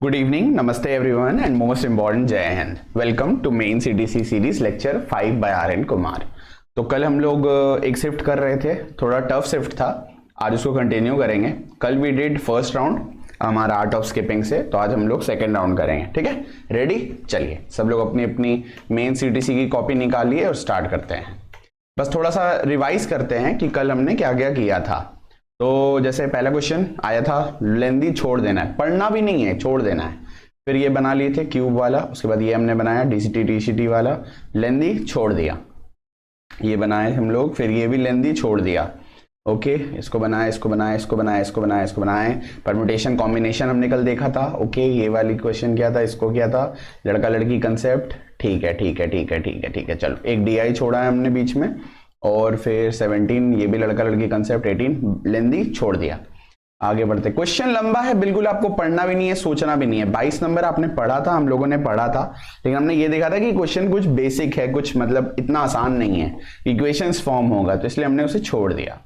Good evening, नमस्ते everyone and most important जय Hind. Welcome to main CTC series lecture 5 by R N Kumar. तो कल हम लोग एक शिफ्ट कर रहे थे, थोड़ा टफ शिफ्ट था, आज उसको कंटिन्यू करेंगे। कल वी डिड फर्स्ट राउंड हमारा आर्ट ऑफ स्किपिंग से, तो आज हम लोग सेकेंड राउंड करेंगे। ठीक है, रेडी? चलिए सब लोग अपनी अपनी मेन सीटीसी की कॉपी निकालिए और स्टार्ट करते हैं। बस थोड़ा सा रिवाइज करते हैं कि कल हमने क्या क्या किया था। तो जैसे पहला क्वेश्चन आया था, लेंदी छोड़ देना है, पढ़ना भी नहीं है, छोड़ देना है। फिर ये बना लिए थे क्यूब वाला, उसके बाद ये हमने बनाया डीसीटी टीसीटी वाला, लेंदी छोड़ दिया, ये बनाए हम लोग, फिर ये भी लेंदी छोड़ दिया। ओके, इसको बनाए, इसको बनाए, इसको बनाए, इसको बनाए, इसको बनाए। परम्यूटेशन कॉम्बिनेशन हमने कल देखा था। ओके, ये वाली क्वेश्चन क्या था, इसको क्या था, लड़का लड़की कंसेप्ट। ठीक है ठीक है ठीक है ठीक है ठीक है, चलो एक डीआई छोड़ा है हमने बीच में, और फिर 17 ये भी लड़का लड़की कंसेप्ट, 18 लेंदी छोड़ दिया। आगे बढ़ते, क्वेश्चन लंबा है बिल्कुल, आपको पढ़ना भी नहीं है, सोचना भी नहीं है। 22 नंबर आपने पढ़ा था, हम लोगों ने पढ़ा था, लेकिन हमने ये देखा था कि क्वेश्चन कुछ बेसिक है, कुछ मतलब इतना आसान नहीं है, इक्वेशंस फॉर्म होगा, तो इसलिए हमने उसे छोड़ दिया।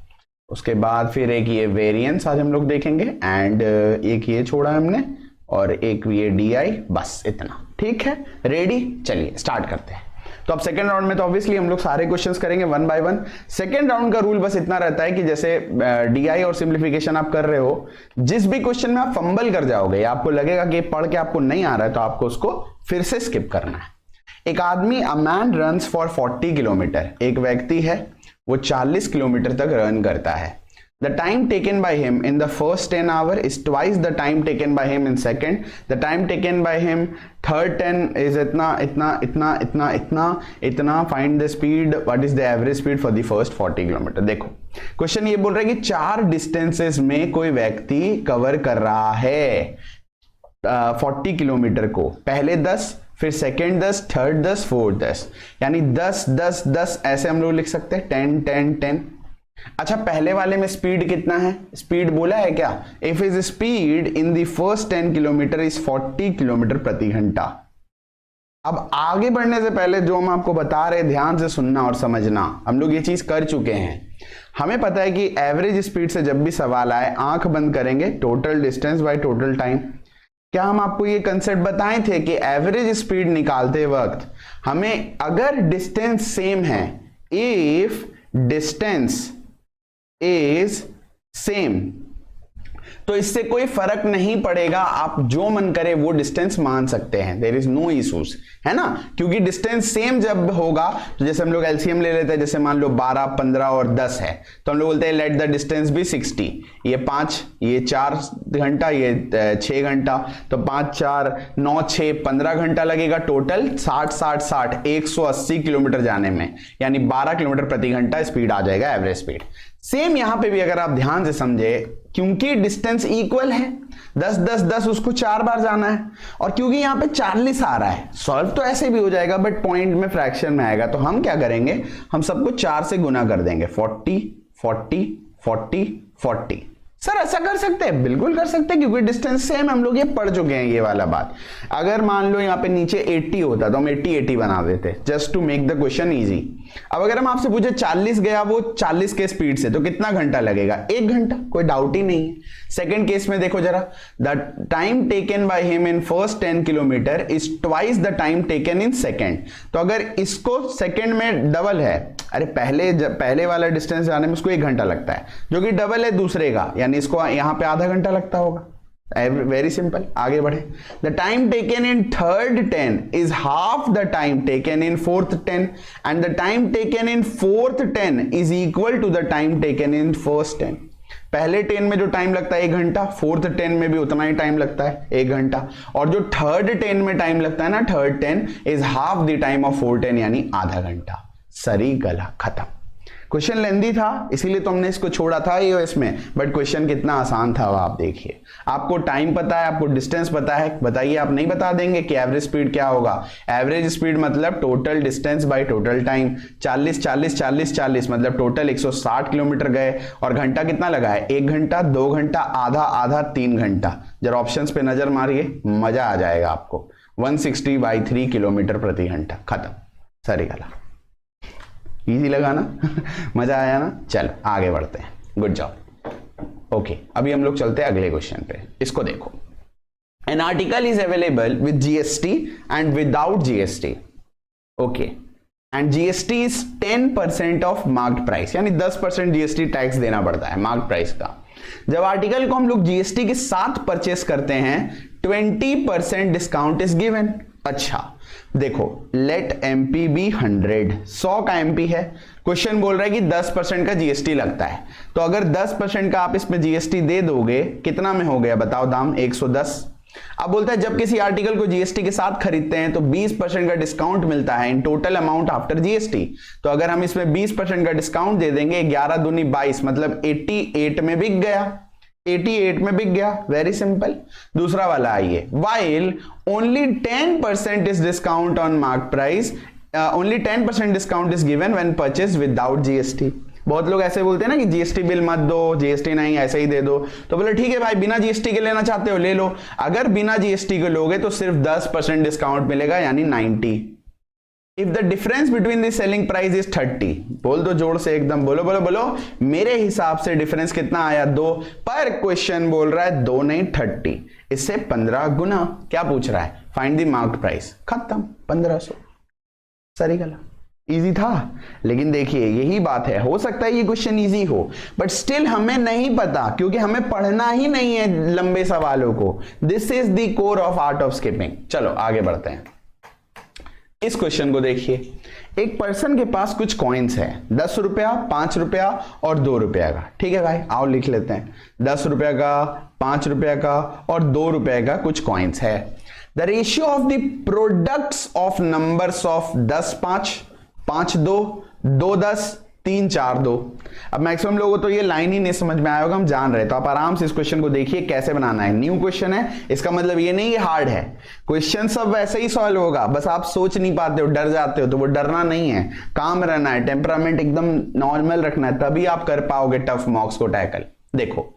उसके बाद फिर एक ये वेरिएंस आज हम लोग देखेंगे, एंड एक ये छोड़ा है हमने, और एक ये डीआई, बस इतना। ठीक है, रेडी? चलिए स्टार्ट करते हैं। तो अब सेकंड राउंड में तो ऑब्वियसली हम लोग सारे क्वेश्चंस करेंगे one by one. Second round का रूल बस इतना रहता है कि जैसे डीआई और सिंप्लीफिकेशन आप कर रहे हो, जिस भी क्वेश्चन में आप फंबल कर जाओगे या आपको लगेगा कि पढ़ के आपको नहीं आ रहा है, तो आपको उसको फिर से स्किप करना है। एक आदमी, a man runs for 40 kilometre, एक व्यक्ति है वो 40 किलोमीटर तक रन करता है। The time taken by him in the first 10 hours is twice the time taken by him in second. The time taken by him third 10 is इतना इतना इतना इतना इतना इतना. Find the speed. What is the average speed for the first 40 kilometre? देखो question ये बोल रहा है कि 4 डिस्टेंसेस में कोई व्यक्ति कवर कर रहा है 40 किलोमीटर को। पहले 10, फिर सेकेंड 10, थर्ड 10, फोर्थ 10, यानी 10 10 10 ऐसे हम लोग लिख सकते हैं, 10 10 10। अच्छा, पहले वाले में स्पीड कितना है? स्पीड बोला है क्या? If is speed in the first 10 kilometre is 40 kilometre प्रति घंटा। अब आगे बढ़ने से पहले जो हम आपको बता रहे, ध्यान से सुनना और समझना। हम लोग ये चीज कर चुके हैं, हमें पता है कि एवरेज स्पीड से जब भी सवाल आए, आंख बंद करेंगे, total distance by total time. क्या हम आपको ये कंसेप्ट बताए थे कि एवरेज स्पीड निकालते वक्त हमें अगर डिस्टेंस सेम है, इफ डिस्टेंस इज सेम, तो इससे कोई फर्क नहीं पड़ेगा, आप जो मन करे वो डिस्टेंस मान सकते हैं, देयर इज नो इश्यूज, है ना? क्योंकि डिस्टेंस सेम जब होगा, तो जैसे हम लोग एलसीएम ले लेते हैं, जैसे मान लो 12 15 और 10 है, तो हम लोग बोलते हैं लेट द डिस्टेंस बी 60। ये 5, ये 4 घंटा, ये 6 घंटा, तो 5 4 9 6 15 घंटा लगेगा टोटल। 60 60 60 180 किलोमीटर जाने में, यानी 12 किलोमीटर प्रति घंटा स्पीड आ जाएगा, एवरेज स्पीड। सेम यहां पे भी अगर आप ध्यान से समझे, क्योंकि डिस्टेंस इक्वल है, 10 10 10 उसको 4 बार जाना है, और क्योंकि यहां पे 40 आ रहा है, सॉल्व तो ऐसे भी हो जाएगा बट पॉइंट में फ्रैक्शन में आएगा, तो हम क्या करेंगे, हम सबको 4 से गुना कर देंगे, 40 40 40 40। सर ऐसा कर सकते हैं? बिल्कुल कर सकते हैं, क्योंकि डिस्टेंस सेम, हम लोग ये पढ़ चुके हैं ये वाला बात। अगर मान लो यहाँ पे नीचे 80 होता तो हम 80 80 बना देते, just to make the question easy. अब अगर हम आपसे पूछे 40 गया वो 40 के स्पीड से, तो कितना घंटा लगेगा? 1 घंटा, कोई डाउट ही नहीं है। सेकंड केस में देखो जरा, the time taken by him in first 10 kilometre is twice the time taken in second. तो अगर इसको सेकंड में डबल है, अरे पहले वाला डिस्टेंस जाने में उसको 1 घंटा लगता है, जो कि डबल है दूसरे का, यानी इसको यहां पे आधा घंटा लगता होगा। वेरी सिंपल, आगे बढ़े। The time taken in third 10 is half the time taken in fourth 10, and the time taken in fourth 10 is equal to the time taken in first 10। पहले 10 में जो टाइम लगता है 1 घंटा, फोर्थ 10 में भी उतना ही टाइम लगता है, 1 घंटा, और जो थर्ड 10 में टाइम लगता है ना, third 10 is half the time of fourth 10, यानी आधा घंटा। सरी गला खत्म। क्वेश्चन लेंदी था, इसीलिए तो हमने इसको छोड़ा था ईओएस में, बट क्वेश्चन कितना आसान था वो आप देखिए। आपको टाइम पता है, आपको डिस्टेंस पता है, बताइए आप नहीं बता देंगे कि एवरेज स्पीड क्या होगा? एवरेज स्पीड मतलब total distance by total time. 40 40 40 40 मतलब टोटल 160 किलोमीटर गए, और घंटा कितना लगा है? 1 घंटा, 2 घंटा, आधा आधा, 3 घंटा। जरा ऑप्शंस पे नजर मारिए, मजा आ जाएगा आपको। 160/3 किलोमीटर प्रति घंटा, खत्म। सरी गला, इजी लगा ना? मजा आया ना? चलो आगे बढ़ते हैं, गुड जॉब। ओके, अभी हम लोग चलते हैं अगले क्वेश्चन पे। इसको देखो, an article is available with GST and without GST. Okay. And GST is 10% of marked price, यानी 10% GST टैक्स देना पड़ता है मार्क्ड प्राइस का। जब आर्टिकल को हम लोग GST के साथ परचेस करते हैं 20% डिस्काउंट इज गिवन। अच्छा देखो, लेट MP बी 100 का MP है, क्वेश्चन बोल रहा है कि 10% का GST लगता है, तो अगर 10% का आप इसमें GST दे दोगे कितना में हो गया बताओ दाम, 110। अब बोलता है जब किसी आर्टिकल को GST के साथ खरीदते हैं तो 20% का डिस्काउंट मिलता है in total amount after GST। तो अगर हम इसमें 20% का डिस्काउंट दे देंगे, 11 दूनी 22, मतलब 88 में बिक गया, 88 में बिक गया। Very simple. दूसरा वाला आइए, while only 10% is discount on mark price, only 10% discount is given when purchased without GST। बहुत लोग ऐसे बोलते हैं ना कि GST बिल मत दो, GST नहीं ऐसे ही दे दो, तो बोले ठीक है भाई बिना GST के लेना चाहते हो ले लो। अगर बिना GST के लोगे तो सिर्फ 10% डिस्काउंट मिलेगा, यानी 90। If the difference between the selling price is 30, बोल दो जोर से एकदम, बोलो बोलो बोलो। मेरे हिसाब से डिफरेंस कितना आया, 2, पर क्वेश्चन बोल रहा है 2 नहीं 30, इससे 15 गुना। क्या पूछ रहा है, फाइंड द मार्क्ड प्राइस, खत्म 1500। सही गला, इजी था। लेकिन देखिए यही बात है, हो सकता है ये क्वेश्चन इजी हो बट स्टिल हमें नहीं पता, क्योंकि हमें पढ़ना ही नहीं है लंबे सवालों को। This is the core of art of skipping. चलो आगे बढ़ते हैं। इस क्वेश्चन को देखिए, एक पर्सन के पास कुछ कॉइन्स है, 10 रुपया, 5 रुपया और 2 रुपया का। ठीक है भाई, आओ लिख लेते हैं। 10 रुपया का, 5 रुपया का और 2 रुपया का कुछ कॉइन्स है। The ratio of the products of numbers of 10 5, 5 2, 2 10, 3 4 2। अब मैक्सिमम लोगों को तो ये लाइन ही नहीं समझ में आया होगा, हम जान रहे, तो आप आराम से इस क्वेश्चन को देखिए कैसे बनाना है। न्यू क्वेश्चन है, इसका मतलब ये नहीं ये हार्ड है, क्वेश्चन सब वैसे ही सॉल्व होगा, बस आप सोच नहीं पाते हो, डर जाते हो, तो वो डरना नहीं है, काम रहना है, टेम्परामेंट एकदम नॉर्मल रखना है, तभी आप कर पाओगे टफ मॉक्स को टैकल। देखो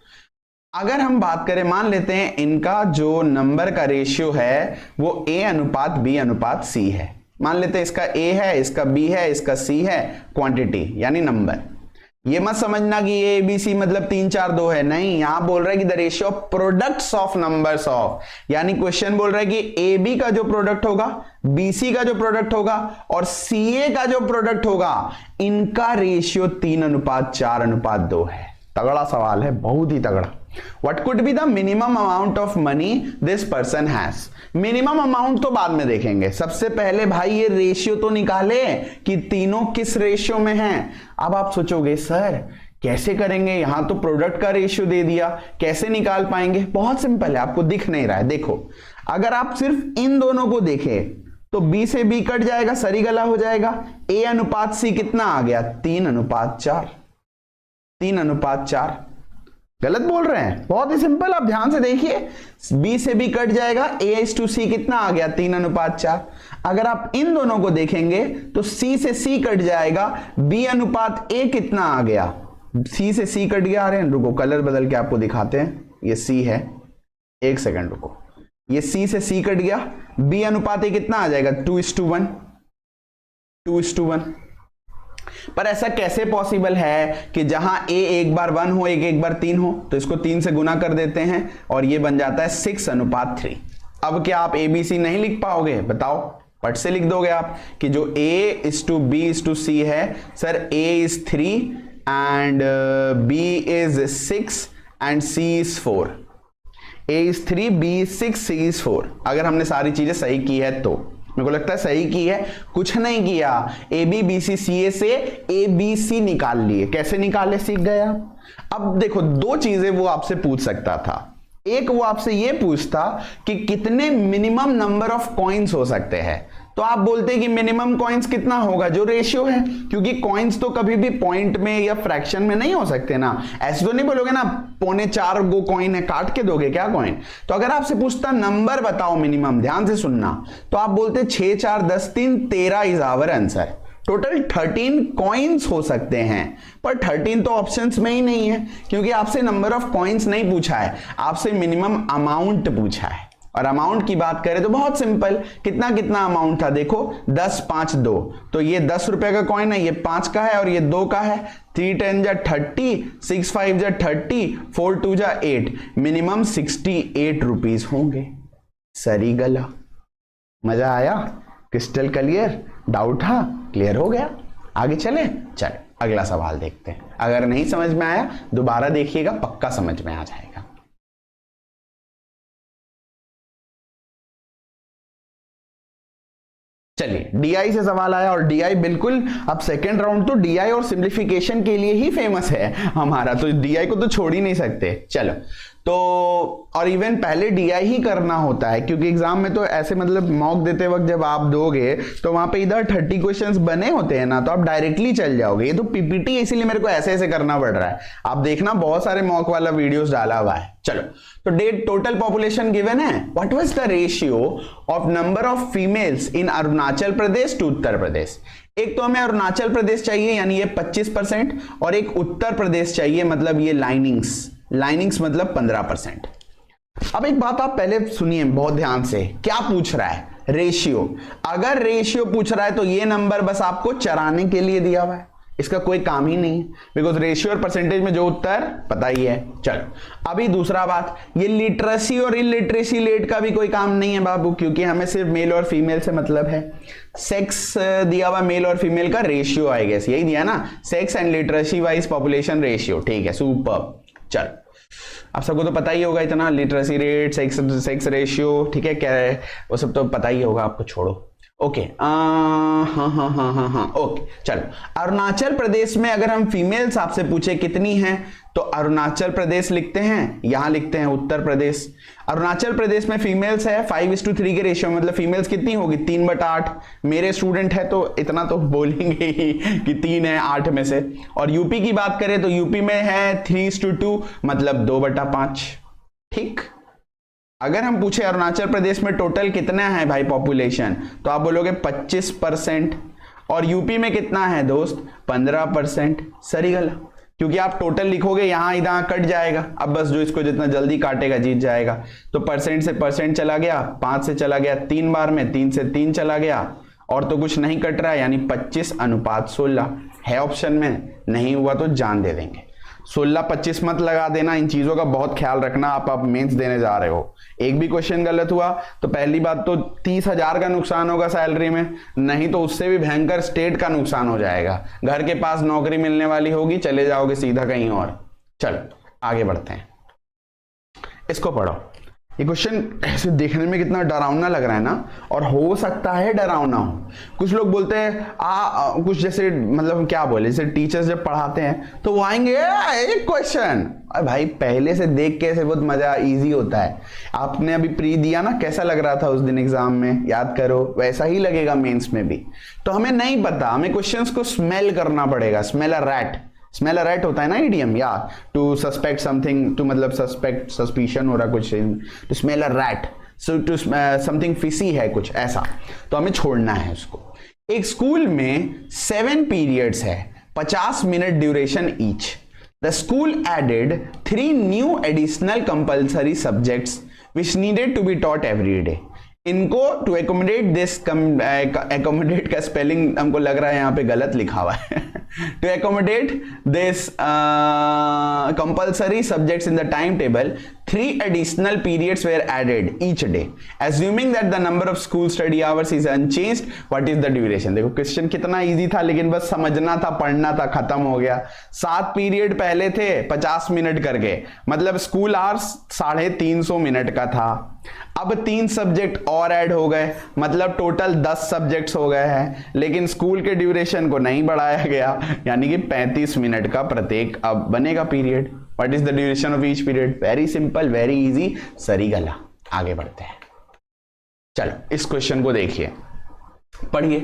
अगर हम बात करें, मान लेते हैं इनका जो नंबर का रेशियो है वो A अनुपात B अनुपात C है। मान लेते हैं इसका A है, इसका B है, इसका C है, क्वांटिटी यानी नंबर। ये मत समझना कि A B C मतलब 3 4 2 है, नहीं, यहां बोल रहा है कि the ratio of products of numbers of, यानी क्वेश्चन बोल रहा है कि AB का जो प्रोडक्ट होगा, BC का जो प्रोडक्ट होगा और CA का जो प्रोडक्ट होगा, इनका रेशियो 3 अनुपात 4 अनुपात 2 है। तगड़ा सवाल है, बहुत ही तगड़ा। What could be the minimum amount of money this person has? Minimum amount तो बाद में देखेंगे, सबसे पहले भाई ये रेशियो तो निकाले कि तीनों किस रेशियो में हैं। अब आप सोचोगे सर कैसे करेंगे, यहां तो प्रोडक्ट का रेशियो दे दिया, कैसे निकाल पाएंगे? बहुत सिंपल है, आपको दिख नहीं रहा है। देखो अगर आप सिर्फ इन दोनों को देखें तो B से B कट जाएगा, सरी गला हो जाएगा। A अनुपात C कितना आ गया, 3 अनुपात 4, 3 अनुपात 4। गलत बोल रहे हैं, बहुत ही सिंपल, आप ध्यान से देखिए। B से B कट जाएगा, A/C कितना आ गया, 3 अनुपात 4। अगर आप इन दोनों को देखेंगे तो C से C कट जाएगा, B अनुपात A कितना आ गया, C से C कट गया। अरे रुको, कलर बदल के आपको दिखाते हैं। ये C है, एक सेकंड रुको, ये C से C कट गया, B अनुपात A कितना आ जाएगा, 2:1, 2:1। पर ऐसा कैसे पॉसिबल है कि जहां A एक बार 1 हो, एक बार 3 हो, तो इसको 3 से गुना कर देते हैं और ये बन जाता है 6 अनुपात 3। अब क्या आप ABC नहीं लिख पाओगे, बताओ? पट से लिख दोगे आप कि जो A/B/C है, sir A is 3 and B is 6 and C is 4। A is 3, B is 6, C is 4। अगर हमने सारी चीजें सही की है तो, मेरे को लगता है सही की है, कुछ नहीं किया, ABBCCA से ABC निकाल लिए। कैसे निकाले सीख गए आप। अब देखो दो चीजें वो आपसे पूछ सकता था, एक वो आपसे ये पूछता कि कितने मिनिमम नंबर ऑफ कॉइन्स हो सकते हैं, तो आप बोलते कि मिनिमम कॉइन्स कितना होगा, जो रेशियो है, क्योंकि कॉइन्स तो कभी भी पॉइंट में या फ्रैक्शन में नहीं हो सकते ना। ऐसे तो नहीं बोलोगे ना 4.25 गो कॉइन है, काट के दोगे क्या कॉइन। तो अगर आपसे पूछता नंबर बताओ मिनिमम, ध्यान से सुनना, तो आप बोलते 6 4 10 3 13 is our answer. Total 13 coins हो सकते हैं, पर 13 तो ऑप्शंस में ही नहीं है, क्योंकि आपसे नंबर ऑफ कॉइन्स नहीं पूछा है, आपसे मिनिमम अमाउंट पूछा है। और अमाउंट की बात करें तो बहुत सिंपल, कितना कितना अमाउंट था, देखो 10 5 2, तो ये 10 रुपए का कॉइन है, ये 5 का है और ये 2 का है। 3 10 जा 30, 6 5 जा 30, 4 2 जा 8, मिनिमम 68 रुपीज होंगे। सरी गला। मजा आया? Crystal clear? डाउट था? क्लियर हो गया? आगे चले? चल अगला सवाल देखते हैं। अगर नहीं समझ में आया दोबारा देखिएगा, पक्का समझ में आ जाएगा। चलिए डीआई से सवाल आया, और डीआई बिल्कुल अब सेकेंड राउंड तो डीआई और सिंप्लीफिकेशन के लिए ही फेमस है हमारा, तो डीआई को तो छोड़ ही नहीं सकते। चलो तो और इवन पहले डीआई ही करना होता है, क्योंकि एग्जाम में तो ऐसे मतलब मॉक देते वक्त जब आप दोगे तो वहां पे इधर 30 क्वेश्चंस बने होते हैं ना, तो आप डायरेक्टली चल जाओगे। ये तो पीपीटी है इसीलिए मेरे को ऐसे ऐसे करना पड़ रहा है। आप देखना बहुत सारे मॉक वाला वीडियोस डाला हुआ है। चलो तो डेट टोटल पॉपुलेशन गिवन है। What was the ratio of number of females in Arunachal Pradesh to Uttar Pradesh? एक तो हमें अरुणाचल प्रदेश चाहिए यानी ये 25%, और एक उत्तर प्रदेश चाहिए मतलब ये लाइनिंग्स मतलब 15%। अब एक बात आप पहले सुनिए बहुत ध्यान से, क्या पूछ रहा है? रेशियो। अगर रेशियो पूछ रहा है तो ये नंबर बस आपको चराने के लिए दिया हुआ है, इसका कोई काम ही नहीं है, बिकॉज रेशियो और परसेंटेज में जो उत्तर पता ही है। चलो अभी दूसरा बात, ये लिटरेसी और इलिटरेसी रेट का भी कोई काम नहीं है बाबू, क्योंकि हमें सिर्फ मेल और फीमेल से मतलब है। सेक्स दिया हुआ मेल और फीमेल का रेशियो आएगा, यही दिया ना, sex and literacy wise population ratio. ठीक है, सुपर। चल आप सबको तो पता ही होगा इतना, लिटरेसी रेट, सेक्स रेशियो, ठीक है, क्या है वो सब तो पता ही होगा आपको, छोड़ो। ओके हाँ ओके। चलो अरुणाचल प्रदेश में अगर हम फीमेल्स आपसे पूछे कितनी हैं, तो अरुणाचल प्रदेश लिखते हैं, यहां लिखते हैं उत्तर प्रदेश। अरुणाचल प्रदेश में फीमेल्स है 5:3 के रेशियो, मतलब फीमेल्स कितनी होगी? 3/8। मेरे स्टूडेंट है तो इतना तो बोलेंगे ही कि 3 है 8 में से। और यूपी की बात करें तो यूपी में है 3:2 मतलब 2/5। ठीक, अगर हम पूछे अरुणाचल प्रदेश में टोटल कितना है भाई पॉपुलेशन, तो आप बोलोगे 25%, और यूपी में कितना है दोस्त? 15%। सही गला, क्योंकि आप टोटल लिखोगे यहां इधर कट जाएगा, अब बस जो इसको जितना जल्दी काटेगा जीत जाएगा। तो परसेंट से परसेंट चला गया, 5 से चला गया 3 बार में, 3 से 3 चला गया, और तो कुछ नहीं कट रहा है, यानी 25:16 है ऑप्शन में। नहीं हुआ तो जान दे देंगे। 16-25 मत लगा देना, इन चीजों का बहुत ख्याल रखना। आप मेंस देने जा रहे हो, एक भी क्वेश्चन गलत हुआ तो पहली बात तो 30,000 का नुकसान होगा सैलरी में, नहीं तो उससे भी भयंकर स्टेट का नुकसान हो जाएगा। घर के पास नौकरी मिलने वाली होगी, चले जाओगे सीधा कहीं और। चलो आगे बढ़ते हैं, इसको पढ़ो। ये क्वेश्चन ऐसे देखने में कितना डरावना लग रहा है ना, और हो सकता है डरावना हो। कुछ लोग बोलते हैं कुछ जैसे मतलब क्या बोले, जैसे टीचर्स जब पढ़ाते हैं तो वो आएंगे एक क्वेश्चन, अरे भाई पहले से देख के ऐसे बहुत मजा, इजी होता है। आपने अभी प्री दिया ना, कैसा लग रहा था उस दिन एग्जाम में, याद करो, वैसा ही लगेगा मेंस में भी। तो हमें नहीं पता, हमें क्वेश्चंस को स्मेल करना पड़ेगा। Smell a rat, smell a rat होता है ना इडियम, या टू सस्पेक्ट समथिंग, टू मतलब सस्पेक्ट, सस्पिशन हो रहा कुछ, to smell a rat, so to something fishy है कुछ ऐसा, तो हमें छोड़ना है उसको। एक स्कूल में 7 पीरियड्स है, 50 minute duration each. The school added 3 new additional compulsory subjects which needed to be taught every day. इनको टू एकोमोडेट दिस, एकोमोडेट का स्पेलिंग हमको लग रहा है यहाँ पे गलत लिखा हुआ है to accommodate this compulsory subjects in the time table 3 additional periods were added each day assuming that the number of school study hours is unchanged. What is the duration? देखो क्वेश्चन कितना इजी था, लेकिन बस समझना था, पढ़ना था, खत्म हो गया। 7 पीरियड पहले थे 50 मिनट करके, मतलब स्कूल आवर्स 350 मिनट का था। अब 3 सब्जेक्ट और ऐड हो गए, मतलब टोटल 10 सब्जेक्ट्स हो गए हैं, लेकिन स्कूल के ड्यूरेशन को नहीं बढ़ाया गया, यानी कि 35 मिनट का प्रत्येक अब बनेगा period. What is the duration of each period? Very simple, very easy. सरी गला। आगे बढ़ते हैं, चलो इस क्वेश्चन को देखिए, पढ़िए।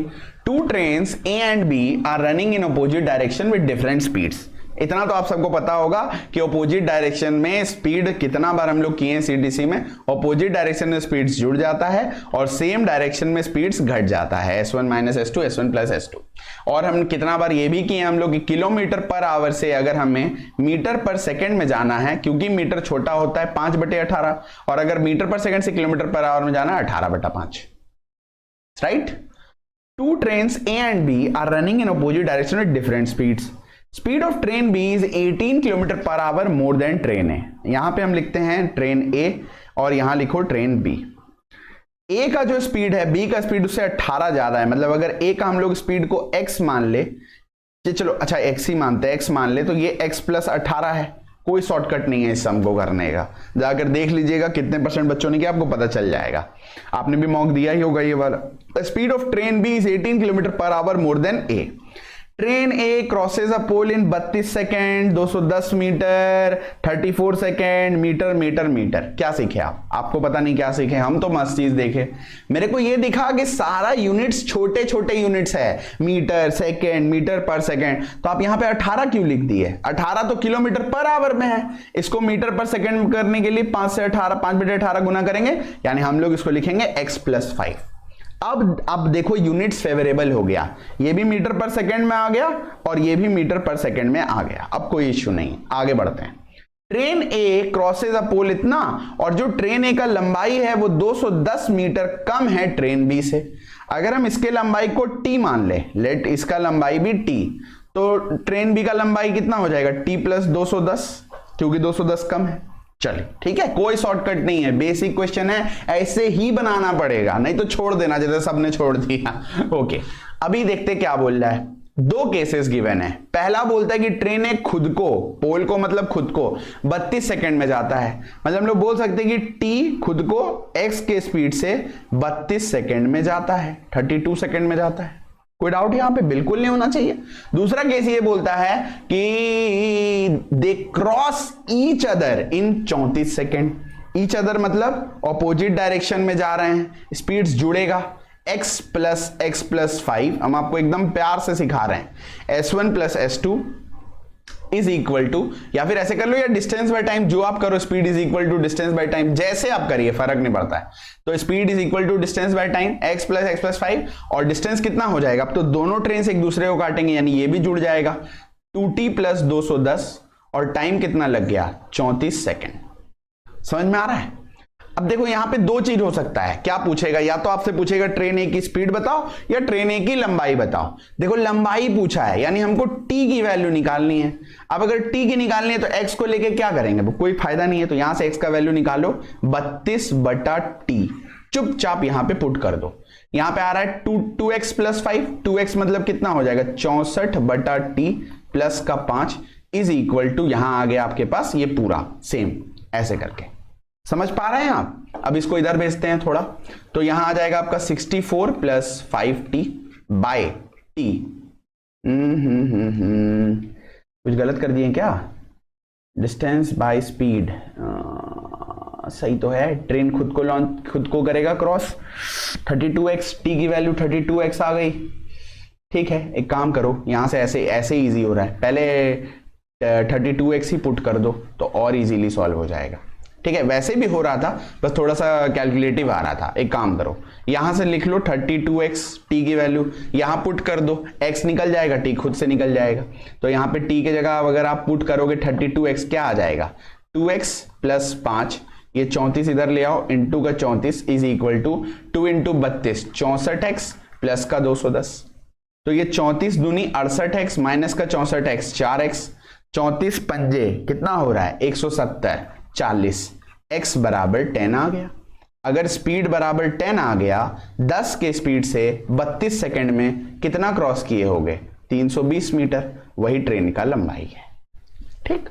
2 trains A and B are running in opposite direction with different speeds. इतना तो आप सबको पता होगा कि ऑपोजिट डायरेक्शन में स्पीड कितना बार हम लोग किए हैं सीडीसी में, ऑपोजिट डायरेक्शन में स्पीड्स जुड़ जाता है और सेम डायरेक्शन में स्पीड्स घट जाता है, S1 - S2 S1 + S2। और हम कितना बार ये भी किए हम लोग कि किलोमीटर पर आवर से अगर हमें मीटर पर सेकंड में जाना है, क्योंकि मीटर छोटा होता है 5/18, और अगर मीटर पर सेकंड से किलोमीटर पर आवर में जाना है 18/5, right. 2 trains A and B are running in opposite direction with different speeds. Speed of train B is 18 kilometre per hour more than train A. यहां पे हम लिखते हैं ट्रेन ए और यहां लिखो ट्रेन बी। ए का जो स्पीड है बी का स्पीड उससे 18 ज्यादा है, मतलब अगर ए का हम लोग स्पीड को x मान ले, चलो अच्छा x ही मानते हैं, x मान ले, तो ये x प्लस 18 है। कोई शॉर्टकट नहीं है इस सम को करने का, जाकर देख लीजिएगा कितने % बच्चों ने किया, आपको पता चल जाएगा। आपने भी मॉक दिया ही होगा ये वाला। Speed of train B is 18 kilometre per hour more than A. Train A crosses a pole in 32 second, 210 metre, 34 second, metre metre metre. क्या सीखे आप? आपको पता नहीं क्या सीखे, हम तो मस्त चीज देखे। मेरे को ये दिखा कि सारा यूनिट्स छोटे छोटे यूनिट्स है, मीटर सेकेंड, मीटर पर सेकेंड, तो आप यहां पे 18 क्यों लिख दिए? 18 तो किलोमीटर पर आवर में है, इसको मीटर पर सेकेंड करने के लिए 5 से 18, 5 बटे 18 गुना करेंगे, यानी हम लोग इसको लिखेंगे x प्लस 5। अब देखो यूनिट्स फेवरेबल हो गया, ये भी मीटर पर सेकंड में आ गया और ये भी मीटर पर सेकंड में आ गया। अब कोई इश्यू नहीं, आगे बढ़ते हैं। ट्रेन ए क्रॉसेज अ पोल इतना, और जो ट्रेन ए का लंबाई है वो 210 मीटर कम है ट्रेन बी से। अगर हम इसके लंबाई को टी मान ले, लेट इसका लंबाई भी टी, तो ट्रेन बी का लंबाई कितना हो जाएगा? टी प्लस 210, क्योंकि 210 कम है। चलिए ठीक है, कोई शॉर्टकट नहीं है, बेसिक क्वेश्चन है, ऐसे ही बनाना पड़ेगा, नहीं तो छोड़ देना जैसे सबने छोड़ दिया। ओके, अभी देखते क्या बोल रहा है। दो केसेस गिवन है। पहला बोलता है कि ट्रेन एक खुद को, पोल को मतलब खुद को 32 सेकंड में जाता है, मतलब हम लोग बोल सकते हैं कि टी खुद को x के स्पीड से 32 सेकंड में जाता है, 32 सेकंड में जाता है। कोई डाउट यहां पे बिल्कुल नहीं होना चाहिए। दूसरा केस ये बोलता है कि they cross each other in 34 second. Each other मतलब ऑपोजिट डायरेक्शन में जा रहे हैं, स्पीड्स जुड़ेगा। x प्लस 5 हम आपको एकदम प्यार से सिखा रहे हैं, s1 plus s2 is equal to, या फिर ऐसे कर लो, या डिस्टेंस बाय टाइम, जो आप करो, speed is equal to distance by time, जैसे आप करिए फर्क नहीं पड़ता है। तो speed is equal to distance by time, x plus 5, और डिस्टेंस कितना हो जाएगा? अब तो दोनों ट्रेन से एक दूसरे को काटेंगे, यानी ये भी जुड़ जाएगा, 2t प्लस 210, और टाइम कितना लग गया? 34 सेकेंड। समझ में आ रहा है? अब देखो यहां पे दो चीज हो सकता है, क्या पूछेगा? या तो आपसे पूछेगा ट्रेन ए की स्पीड बताओ, या ट्रेन ए की लंबाई बताओ। देखो लंबाई पूछा है, यानी हमको टी की वैल्यू निकालनी है। अब अगर टी की निकालनी है तो एक्स को लेके क्या करेंगे? कोई फायदा नहीं है, तो यहां से एक्स का वैल्यू निकालो, 32 बटा टी, चुपचाप यहां पे पुट कर दो। यहां पे आ रहा है 2x प्लस 5, 2x मतलब कितना हो जाएगा? 64 बटा टी प्लस का 5 इज इक्वल टू, यहां आ गया आपके पास ये पूरा सेम, ऐसे करके। समझ पा रहे हैं आप? अब इसको इधर भेजते हैं थोड़ा, तो यहां आ जाएगा आपका 64 प्लस 5t बाय टी। कुछ गलत कर दिए क्या? डिस्टेंस बाय स्पीड सही तो है, ट्रेन खुद को करेगा क्रॉस। 32x, टी की वैल्यू 32x आ गई। ठीक है, एक काम करो, यहां से ऐसे इजी हो रहा है, पहले 32x ही पुट कर दो तो और इजीली सॉल्व हो जाएगा। ठीक है, वैसे भी हो रहा था, बस थोड़ा सा कैलकुलेटिव आ रहा था। एक काम करो, यहां से लिख लो 32x, टी की वैल्यू यहां पुट कर दो, x निकल जाएगा, टी खुद से निकल जाएगा। तो यहां पे टी की जगह अगर आप पुट करोगे 32x, क्या आ जाएगा? 2x प्लस 5, ये 34 इधर ले आओ, इंटू का 34 is equal to 2 into 32, 64x plus का 210। तो ये 34 दूनी 68x माइनस का 64x 4x, 34 पंजे कितना हो रहा है? 170, 40, x बराबर 10 आ गया। अगर स्पीड बराबर 10 आ गया, 10 के स्पीड से 32 सेकंड में कितना क्रॉस किए होगे? 320 मीटर, वही ट्रेन का लंबाई है। ठीक,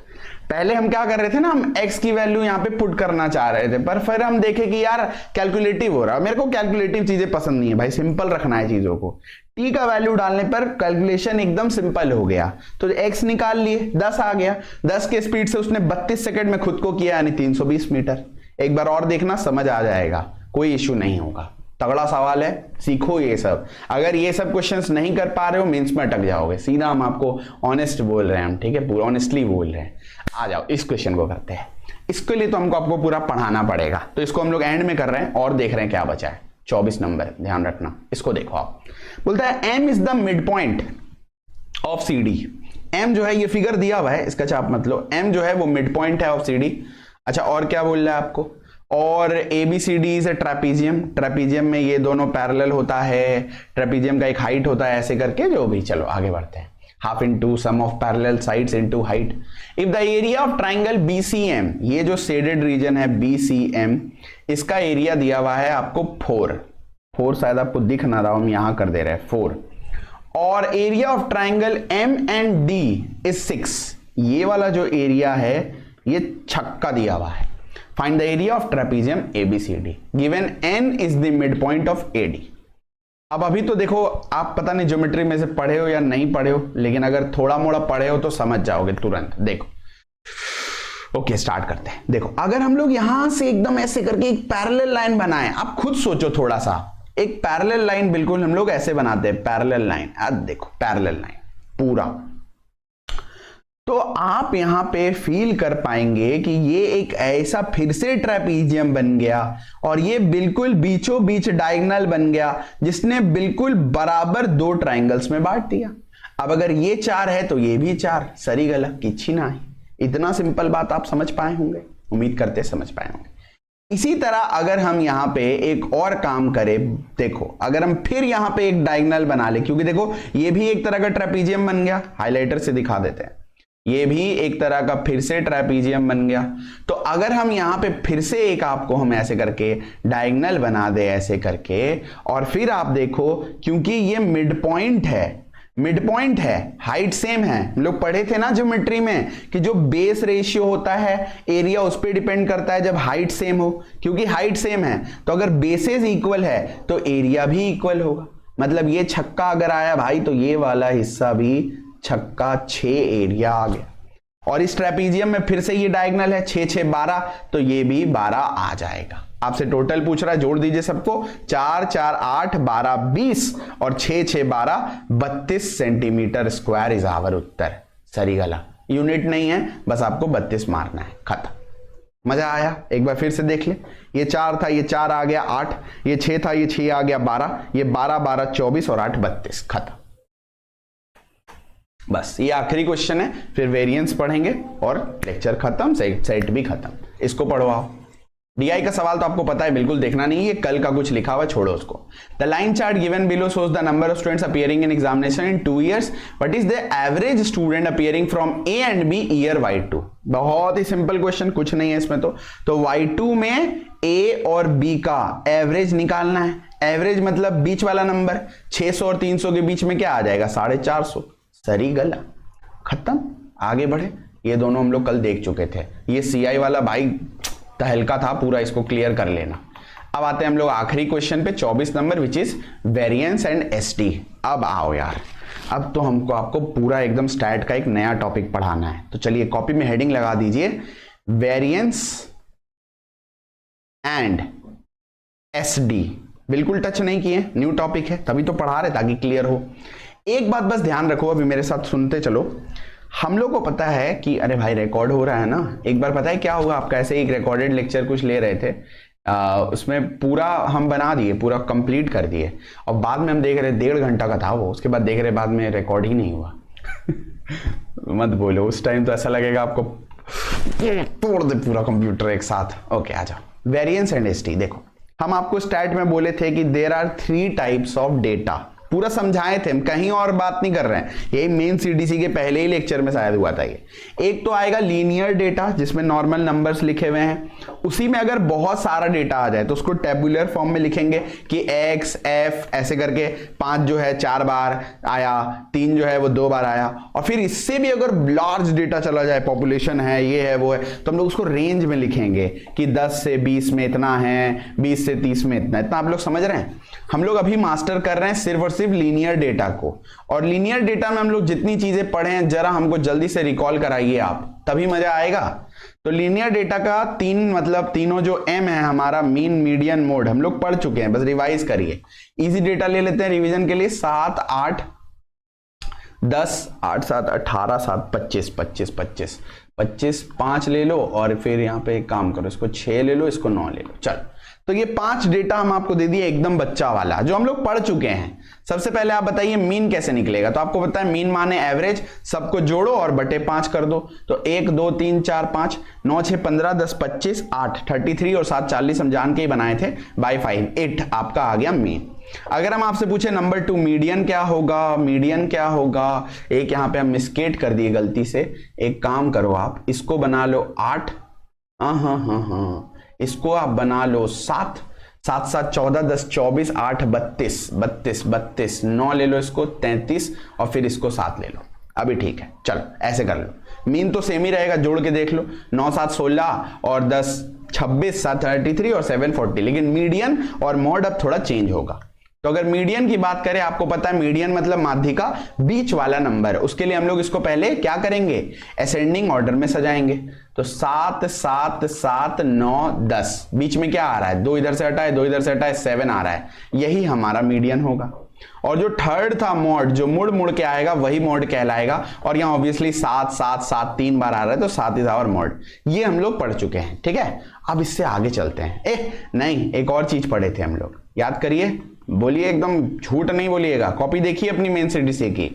पहले हम क्या कर रहे थे ना, हम x की वैल्यू यहां पे पुट करना चाह रहे थे, पर फिर हम देखे कि यार कैलकुलेटिव हो रहा है। मेरे को कैलकुलेटिव चीजें पसंद नहीं है भाई, सिंपल रखना है चीजों को। t का वैल्यू डालने पर कैलकुलेशन एकदम सिंपल हो गया, तो x निकाल लिए, 10 आ गया, 10 के स्पीड से उसने 32 सेकंड में खुद को किया, यानी 320 मीटर। एक बार और देखना, समझ आ जाएगा, कोई इश्यू नहीं होगा। तगड़ा सवाल है, सीखो ये सब। अगर ये सब क्वेश्चंस नहीं कर पा रहे हो, मेंस में अटक जाओगे। सीधा हम आपको ऑनेस्ट बोल रहे हैं, हम ठीक है, पूरा ऑनेस्टली बोल रहे हैं। आ जाओ, इस क्वेश्चन को करते हैं। इसके लिए तो हमको आपको पूरा पढ़ाना पड़ेगा, तो इसको हम लोग एंड में कर रहे हैं और देख रहे हैं क्या बचा है। 24 नंबर, ध्यान रखना, इसको देखो आप। बोलता है m is the midpoint of C D. m जो है, ये फिगर दिया हुआ है, इसका चाप मत लो। m जो है वो मिड पॉइंट है ऑफ सी डी। अच्छा, और क्या बोल रहा है आपको? और ABCD is a trapezium. Trapezium में ये दोनों पैरेलल होता है, ट्रेपीजियम का एक हाइट होता है, ऐसे करके जो भी। चलो आगे बढ़ते हैं। Half into sum of parallel sides into height. If the area of triangle BCM, ये जो शेडेड रीजन है BCM, इसका एरिया दिया हुआ है आपको 4 शायद आपको दिख ना रहा, हम यहां कर दे रहे हैं 4, और area of triangle MND is 6, ये वाला जो एरिया है ये छक्का दिया हुआ है। Find the area of trapezium ABCD given N is the midpoint of AD। अब अभी तो देखो आप पता नहीं ज्योमेट्री में से पढ़े हो या नहीं पढ़े हो, लेकिन अगर थोड़ा मोड़ा पढ़े हो तो समझ जाओगे तुरंत। देखो ओके स्टार्ट करते हैं। देखो अगर हम लोग यहां से एकदम ऐसे करके एक पैरेलल लाइन बनाएं, आप खुद सोचो थोड़ा सा, एक पैरेलल लाइन बिल्कुल हम लोग ऐसे बनाते हैं, पैरेलल लाइन, देखो पैरेलल लाइन पूरा, तो आप यहां पे फील कर पाएंगे कि ये एक ऐसा फिर से ट्रेपीजियम बन गया और ये बिल्कुल बीचों बीच डायगोनल बन गया जिसने बिल्कुल बराबर 2 ट्राइंगल्स में बांट दिया। अब अगर ये 4 है तो ये भी 4, सरी गला किछि ना है। इतना सिंपल बात आप समझ पाए होंगे, उम्मीद करते समझ पाए होंगे। इसी तरह अगर हम यहां पे एक और काम करें, देखो अगर हम फिर यहां पे एक डायगोनल बना ले, क्योंकि देखो ये भी एक तरह का ट्रेपीजियम बन गया, हाइलाइटर से दिखा देते हैं, ये भी एक तरह का फिर से ट्रेपीजियम बन गया। तो अगर हम यहां पे फिर से एक आपको हम ऐसे करके डायगोनल बना दे ऐसे करके, और फिर आप देखो क्योंकि ये मिड पॉइंट है, हाइट सेम है, हम लोग पढ़े थे ना ज्योमेट्री में कि जो बेस रेशियो होता है एरिया उस पर डिपेंड करता है जब हाइट सेम हो, क्योंकि हाइट सेम है तो अगर बेसेस इक्वल है तो एरिया भी इक्वल होगा। मतलब ये छक्का अगर आया भाई तो ये वाला हिस्सा भी छक्का, 6 एरिया आ गया। और इस ट्रेपीजियम में फिर से ये डायगोनल है, 6 6 12, तो ये भी 12 आ जाएगा। आपसे टोटल पूछ रहा है, जोड़ दीजिए सबको, 4 4 8 12 20 और 6 6 12 32 सेंटीमीटर स्क्वायर इज आवर उत्तर। सरी गला, यूनिट नहीं है, बस आपको 32 मारना है, खत्म। मजा आया? एक बार फिर से देख ले, ये 4 था, ये 4 आ गया 8, ये 6 था, ये 6 आ गया 12, ये 12 12 24 और 8 32, खत्म। बस ये आखिरी क्वेश्चन है, फिर वेरिएंस पढ़ेंगे और लेक्चर खत्म, सेट भी खत्म। इसको पढ़वाओ। डीआई का सवाल तो आपको पता है, बिल्कुल देखना नहीं है, कल का कुछ लिखा हुआ, छोड़ो उसको। The line chart given below shows the number of students appearing in examination in 2 years, what is the average student appearing from A and B year Y2। बहुत ही सिंपल क्वेश्चन, कुछ नहीं है इसमें। तो Y2 में A और B का average निकालना है। एवरेज मतलब बीच वाला नंबर, 600 और 300 के बीच में क्या आ जाएगा, 450। सरी गला, खत्म, आगे बढ़े। ये दोनों हम लोग कल देख चुके थे। ये CI वाला भाई तहलका था पूरा, इसको क्लियर कर लेना। अब आते हैं हम लोग आखिरी क्वेश्चन पे, 24 number, which is variance and SD। अब आओ यार, अब तो हमको आपको पूरा एकदम स्टैट का एक नया टॉपिक पढ़ाना है। तो चलिए कॉपी में हेडिंग लगा दीजिए, वेरिएंस एंड SD। बिल्कुल टच नहीं किए, न्यू टॉपिक है, तभी तो पढ़ा रहे ताकि क्लियर हो। एक बात बस ध्यान रखो, अभी मेरे साथ सुनते चलो। हम लोग को पता है कि अरे भाई रिकॉर्ड हो रहा है ना, एक बार पता है क्या हुआ आपका, ऐसे एक रिकॉर्डेड लेक्चर कुछ ले रहे थे, उसमें पूरा हम बना दिए, पूरा कंप्लीट कर दिए, और बाद में हम देख रहे 1.5 घंटा का था वो, उसके बाद देख रहे बाद में रिकॉर्ड ही नहीं हुआ। मत बोलो, उस टाइम तो ऐसा लगेगा आपको तोड़ दे पूरा कंप्यूटर एक साथ। ओके आ जाओ, वेरिएंस एंड SD। देखो हम आपको स्टैट में बोले थे कि there are 3 types of data, पूरा समझाए थे हम, कहीं और बात नहीं कर रहे हैं, यही मेन CDC के पहले ही लेक्चर में शायद हुआ था ये। एक तो आएगा लीनियर डेटा जिसमें नॉर्मल नंबर्स लिखे हुए हैं, उसी में अगर बहुत सारा डेटा आ जाए तो उसको टेबुलर फॉर्म में लिखेंगे कि X F ऐसे करके 5 जो है 4 बार आया, 3 जो है वो 2 बार आया। और फिर इससे भी अगर लार्ज डेटा चला जाए, पॉपुलेशन है, ये है वो है, तो हम लोग उसको रेंज में लिखेंगे कि 10 से 20 में इतना है, 20 से 30 में इतना। आप लोग समझ रहे हैं? हम लोग अभी मास्टर कर रहे हैं सिर्फ और सिर्फ लीनियर डेटा को, और लीनियर डेटा में हम लोग जितनी चीजें पढ़े हैं जरा हमको जल्दी से रिकॉल कराइए आप, तभी मजा आएगा। तो लीनियर डेटा का 3 मतलब तीनों जो M है हमारा, मीन मीडियन मोड, हम लोग पढ़ चुके हैं, बस रिवाइज करिए। इजी डेटा ले लेते हैं रिवीजन के लिए, 7 8 10 8 7 18 7 25 25 25 25 5 ले लो, और फिर यहाँ पे एक काम करो, इसको 6 ले लो, इसको 9 ले लो। चलो, तो ये 5 डेटा हम आपको दे दिए एकदम बच्चा वाला, जो हम लोग पढ़ चुके हैं। सबसे पहले आप बताइए मीन कैसे निकलेगा। तो आपको पता है मीन माने एवरेज, सबको जोड़ो और बटे 5 कर दो। तो 1 2 3 4 5 9 6 15 10 25 8 33 और 7 40 हम जान के ही बनाए थे, बाई 5 8 आपका आ गया मीन। अगर हम आपसे पूछे नंबर 2 मीडियन क्या होगा, मीडियन क्या होगा, एक यहां पे हम मिस्केट कर दिए गलती से, एक काम करो आप इसको बना लो 8, हाँ, इसको आप बना लो 7, 7 7 14 10 24 8 32 9 ले लो इसको 33 और फिर इसको 7 ले लो। अभी ठीक है, चलो ऐसे कर लो, मीन तो सेम ही रहेगा, जोड़ के देख लो 9 7 16 और 10 26 7 33 और 7 40, लेकिन मीडियन और मॉड अब थोड़ा चेंज होगा। तो अगर मीडियन की बात करें, आपको पता है मीडियन मतलब माध्यिका, बीच वाला नंबर, उसके लिए हम लोग इसको पहले क्या करेंगे, असेंडिंग ऑर्डर में सजाएंगे। तो 7 7 7 9 10, बीच में क्या आ रहा है, 2 इधर से हटाए 2 इधर से हटाए 7 आ रहा है, यही हमारा मीडियन होगा। और जो थर्ड था मॉड, जो मुड़ मुड़ के आएगा वही मॉड कहलाएगा। और यहां ऑब्वियसली 7 7 7 3 बार आ रहा है तो 7 इज आवर मॉड, ये हम लोग पढ़ चुके हैं। ठीक है, अब इससे आगे चलते हैं। नहीं, एक और चीज पढ़े थे हम लोग, याद करिए, बोलिए एकदम झूठ नहीं बोलिएगा, कॉपी देखिए अपनी मेन सीडीसी की।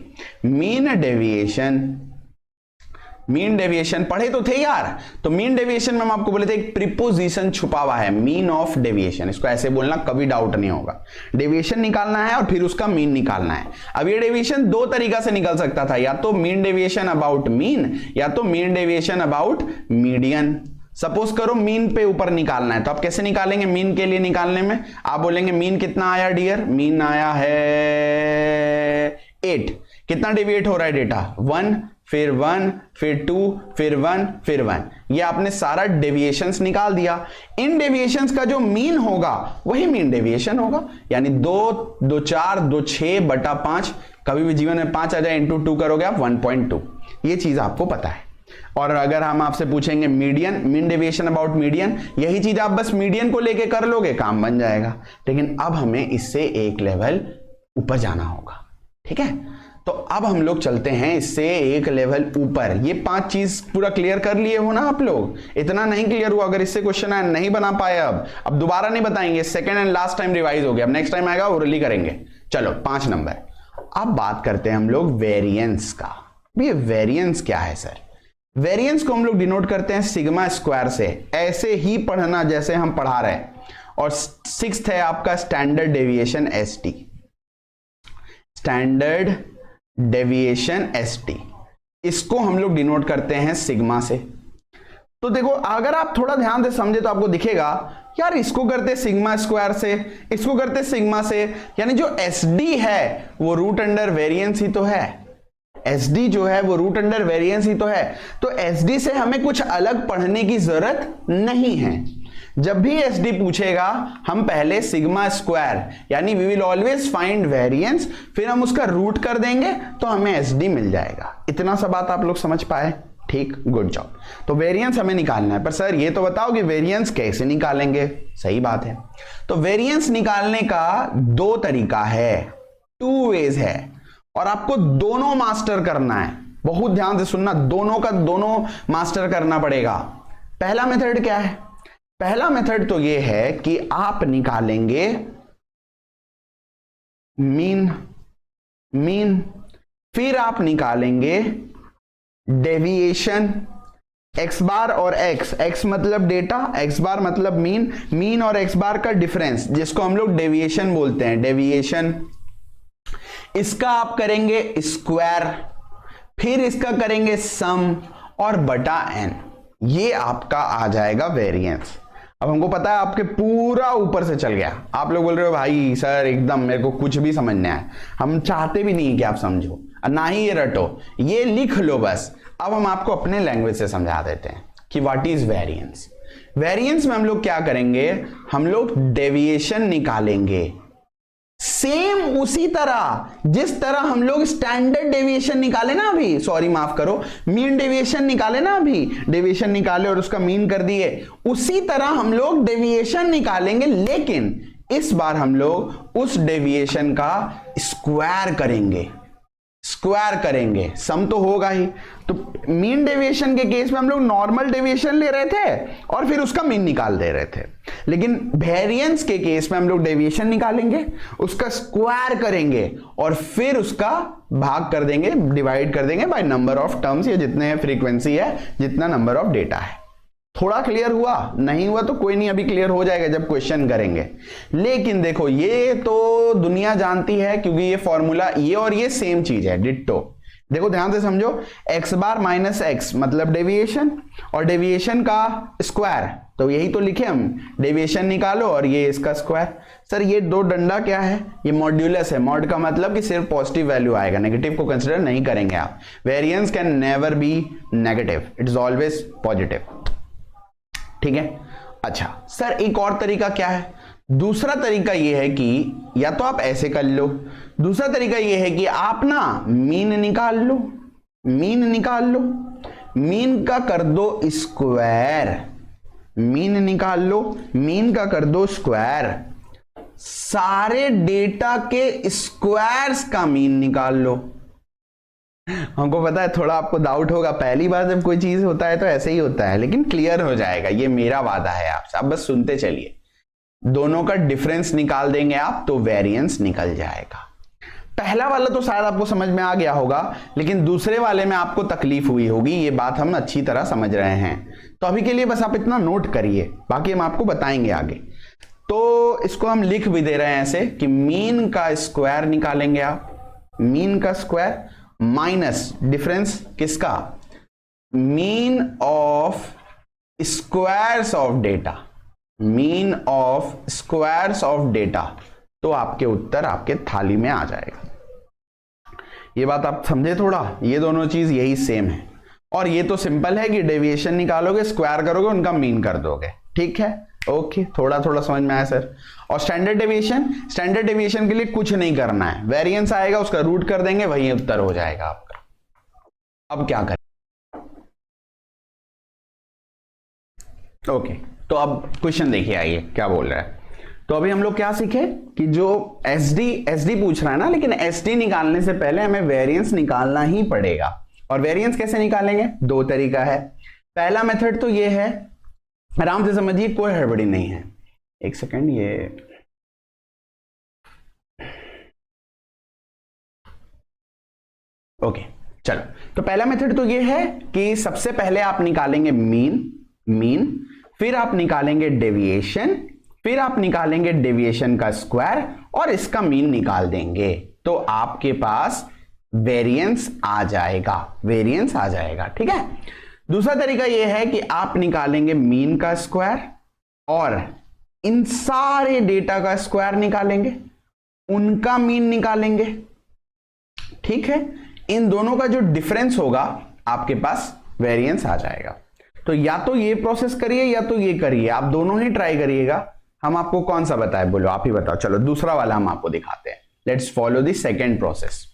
मीन डेविएशन पढ़े तो थे यार। तो मीन डेविएशन में हम आपको बोले थे एक प्रीपोजिशन छुपा हुआ है, मीन ऑफ डेविएशन, इसको ऐसे बोलना कभी डाउट नहीं होगा। डेविएशन निकालना है और फिर उसका मीन निकालना है। अब ये डेविएशन दो तरीका से निकल सकता था, या तो मीन डेविएशन अबाउट मीन, या तो mean deviation about median. Suppose करो मीन पे ऊपर निकालना है, तो आप कैसे निकालेंगे मीन के लिए? निकालने में आप बोलेंगे मीन कितना आया डियर, मीन आया है 8, कितना डेविएट हो रहा है डेटा, 1 फिर 1 फिर 2 फिर 1 फिर 1, ये आपने सारा डेविएशंस निकाल दिया। इन डेविएशंस का जो मीन होगा वही मीन डेविएशन होगा, यानी 2 2 4 2 6 बटा 5, कभी भी जीवन में 5 आ जाए इंटू 2 करोगे आप 1.2, ये चीज आपको पता है। और अगर हम आपसे पूछेंगे median, mean deviation about median, यही चीज आप बस मीडियन को लेके कर लोगे, काम बन जाएगा। लेकिन अब हमें इससे एक लेवल ऊपर जाना होगा। ठीक है, तो अब हम लोग चलते हैं इससे एक लेवल ऊपर। ये 5 चीज पूरा क्लियर कर लिए हो ना आप लोग? इतना नहीं क्लियर हुआ, अगर इससे क्वेश्चन आया नहीं बना पाए, अब दोबारा नहीं बताएंगे, second and last time revise हो गया, अब नेक्स्ट टाइम आएगा ओरली करेंगे। चलो 5 नंबर। अब बात करते हैं हम लोग वेरिएंस का। ये वेरिएंस क्या है सर? वेरिएंस को हम लोग डिनोट करते हैं सिग्मा स्क्वायर से, ऐसे ही पढ़ना जैसे हम पढ़ा रहे हैं। और 6th है आपका standard deviation ST, standard deviation ST, इसको हम लोग डिनोट करते हैं सिग्मा से। तो देखो, अगर आप थोड़ा ध्यान से समझे तो आपको दिखेगा यार, इसको करते सिग्मा स्क्वायर से, इसको करते सिग्मा से, यानी जो एसडी है वो रूट अंडर वेरिएंस ही तो है। एसडी जो है वो रूट अंडर वेरिएंस ही तो है। तो एसडी से हमें कुछ अलग पढ़ने की जरूरत नहीं है। जब भी एसडी पूछेगा हम पहले सिग्मा स्क्वायर, यानी we will always find variance, फिर हम उसका रूट कर देंगे तो हमें एसडी मिल जाएगा। इतना सा बात आप लोग समझ पाए? ठीक, गुड जॉब। तो वेरिएंस हमें निकालना है, पर सर ये तो बताओ कि वेरिएंस कैसे निकालेंगे? सही बात है, तो वेरिएंस निकालने का 2 तरीका है, 2 वेज है, और आपको दोनों मास्टर करना है। बहुत ध्यान से सुनना, दोनों का दोनों मास्टर करना पड़ेगा। पहला मेथड क्या है? पहला मेथड तो ये है कि आप निकालेंगे मीन, फिर आप निकालेंगे डेविएशन, एक्स बार और एक्स मतलब डेटा, एक्स बार मतलब मीन और एक्स बार का डिफरेंस, जिसको हम लोग डेविएशन बोलते हैं, डेविएशन। इसका आप करेंगे स्क्वायर, फिर इसका करेंगे सम और बटा n, ये आपका आ जाएगा वेरिएंस। अब हमको पता है आपके पूरा ऊपर से चल गया, आप लोग बोल रहे हो भाई सर एकदम मेरे को कुछ भी समझ नहीं आया। हम चाहते भी नहीं कि आप समझो, ना ही ये रटो, ये लिख लो बस। अब हम आपको अपने लैंग्वेज से समझा देते हैं कि व्हाट इज वेरिएंस। वेरिएंस में हम लोग क्या करेंगे, हम लोग डेविएशन निकालेंगे, सेम उसी तरह जिस तरह हम लोग स्टैंडर्ड डेविएशन निकाले ना अभी, सॉरी माफ करो, मीन डेविएशन निकाले ना अभी, डेविएशन निकाले और उसका मीन कर दिए, उसी तरह हम लोग डेविएशन निकालेंगे। लेकिन इस बार हम लोग उस डेविएशन का स्क्वायर करेंगे, सम तो होगा ही। तो मीन डेविएशन के केस में हम लोग नॉर्मल डेविएशन ले रहे थे और फिर उसका मीन निकाल दे रहे थे, लेकिन वेरिएंस के केस में हम लोग डेविएशन निकालेंगे, उसका स्क्वायर करेंगे और फिर उसका भाग कर देंगे, डिवाइड कर देंगे बाय नंबर ऑफ टर्म्स, या जितने फ्रीक्वेंसी है, जितना नंबर ऑफ डेटा है। थोड़ा क्लियर हुआ? नहीं हुआ तो कोई नहीं, अभी क्लियर हो जाएगा जब क्वेश्चन करेंगे। लेकिन देखो ये तो दुनिया जानती है, क्योंकि ये फॉर्मूला ये और ये सेम चीज है, डिट्टो। देखो ध्यान से समझो, x बार माइनस एक्स मतलब डेविएशन, और डेविएशन का स्क्वायर, तो यही तो लिखे हम, डेविएशन निकालो और ये इसका स्क्वायर। सर ये दो डंडा क्या है? ये मॉड्यूलस है। मॉड का मतलब कि सिर्फ पॉजिटिव वैल्यू आएगा, नेगेटिव को कंसिडर नहीं करेंगे आप। Variance can never be negative, it is always positive. ठीक है। अच्छा सर एक और तरीका क्या है? दूसरा तरीका यह है कि या तो आप ऐसे कर लो, दूसरा तरीका यह है कि आप ना मीन निकाल लो, मीन निकाल लो, मीन का कर दो स्क्वायर, मीन निकाल लो, मीन का कर दो स्क्वायर, सारे डेटा के स्क्वायर्स का मीन निकाल लो। हमको पता है थोड़ा आपको डाउट होगा, पहली बार जब कोई चीज होता है तो ऐसे ही होता है, लेकिन क्लियर हो जाएगा, ये मेरा वादा है आपसे। आप बस सुनते चलिए, दोनों का डिफरेंस निकाल देंगे आप तो वेरिएंस निकल जाएगा। पहला वाला तो शायद आपको समझ में आ गया होगा, लेकिन दूसरे वाले में आपको तकलीफ हुई होगी, ये बात हम अच्छी तरह समझ रहे हैं। तो अभी के लिए बस आप इतना नोट करिए, बाकी हम आपको बताएंगे आगे। तो इसको हम लिख भी दे रहे हैं ऐसे कि मीन का स्क्वायर निकालेंगे आप, मीन का स्क्वायर माइनस डिफरेंस किसका? Mean of squares of data, mean of squares of data, तो आपके उत्तर आपके थाली में आ जाएगा। ये बात आप समझे थोड़ा, ये दोनों चीज यही सेम है। और ये तो सिंपल है कि डेविएशन निकालोगे, स्क्वायर करोगे, उनका मीन कर दोगे। ठीक है, ओके, थोड़ा थोड़ा समझ में आया सर। और स्टैंडर्ड डेविएशन, स्टैंडर्ड डेविएशन के लिए कुछ नहीं करना है, वेरिएंस आएगा उसका रूट कर देंगे, वही उत्तर हो जाएगा आपका। अब क्या करें? ओके, तो अब क्वेश्चन देखिए, आइए क्या बोल रहा है। तो अभी हम लोग क्या सीखे कि जो एसडी पूछ रहा है ना, लेकिन एसडी निकालने से पहले हमें वेरिएंस निकालना ही पड़ेगा। और वेरिएंस कैसे निकालेंगे? दो तरीका है। पहला मेथड तो ये है, आराम से समझिए, कोई हड़बड़ी नहीं है। एक सेकेंड, ये ओके चलो। तो पहला मेथड तो ये है कि सबसे पहले आप निकालेंगे मीन, फिर आप निकालेंगे डेविएशन, फिर आप निकालेंगे डेविएशन का स्क्वायर और इसका मीन निकाल देंगे, तो आपके पास वेरिएंस आ जाएगा, वेरिएंस आ जाएगा। ठीक है। दूसरा तरीका यह है कि आप निकालेंगे मीन का स्क्वायर और इन सारे डेटा का स्क्वायर निकालेंगे, उनका मीन निकालेंगे। ठीक है, इन दोनों का जो डिफरेंस होगा आपके पास वेरिएंस आ जाएगा। तो या तो ये प्रोसेस करिए या तो ये करिए, आप दोनों ही ट्राई करिएगा। हम आपको कौन सा बताए, बोलो आप ही बताओ। चलो दूसरा वाला हम आपको दिखाते हैं। Let's follow the second process.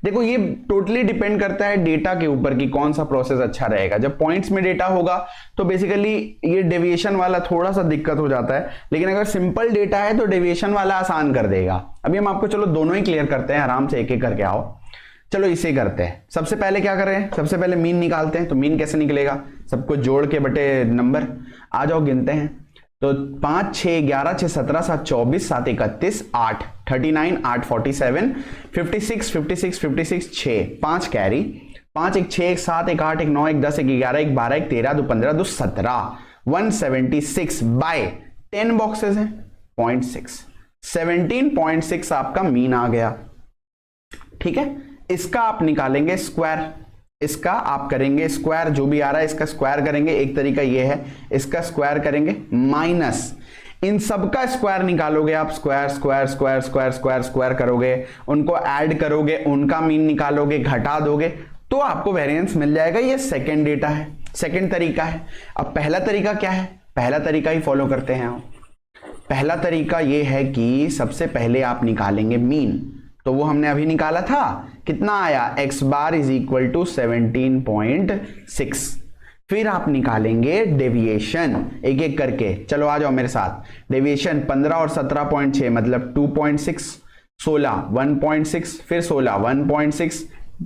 देखो ये टोटली डिपेंड करता है डेटा के ऊपर कि कौन सा प्रोसेस अच्छा रहेगा। जब पॉइंट्स में डेटा होगा तो बेसिकली ये डेविएशन वाला थोड़ा सा दिक्कत हो जाता है, लेकिन अगर सिंपल डेटा है तो डेविएशन वाला आसान कर देगा। अभी हम आपको चलो दोनों ही क्लियर करते हैं, आराम से एक एक करके आओ। चलो इसे करते हैं। सबसे पहले क्या करें, सबसे पहले मीन निकालते हैं। तो मीन कैसे निकलेगा? सबको जोड़ के बटे नंबर, आ जाओ गिनते हैं। तो 5 6 11 6 17 7 24 7 31 8 39 8 47 56 56 56 6 5 कैरी, 5 1 6 1 7 1 8 1 9 1 10 1 11 1 12 1 13 2 15 2 17 176 बाय 10 बॉक्सेस हैं 0.6 17.6 आपका मीन आ गया। ठीक है, इसका आप निकालेंगे स्क्वायर, इसका आप करेंगे स्क्वायर, जो भी आ रहा है इसका स्क्वायर करेंगे। एक तरीका ये है, इसका स्क्वायर करेंगे माइनस इन सबका स्क्वायर निकालोगे आप, square square square square square square करोगे, उनको ऐड करोगे, उनका मीन निकालोगे, घटा दोगे, तो आपको वेरिएंस मिल जाएगा। ये सेकंड डेटा है, सेकंड तरीका है। अब पहला तरीका क्या है? पहला तरीका ही फॉलो करते हैं हम। पहला तरीका ये है कि सबसे पहले आप निकालेंगे मीन, तो वो हमने अभी निकाला था, कितना आया? x bar is equal to 17.6। फिर आप निकालेंगे डेविएशन एक एक करके। चलो आ जाओ मेरे साथ। डेविएशन 15 और 17.6 मतलब 2.6, 16 1.6, फिर 16 1.6,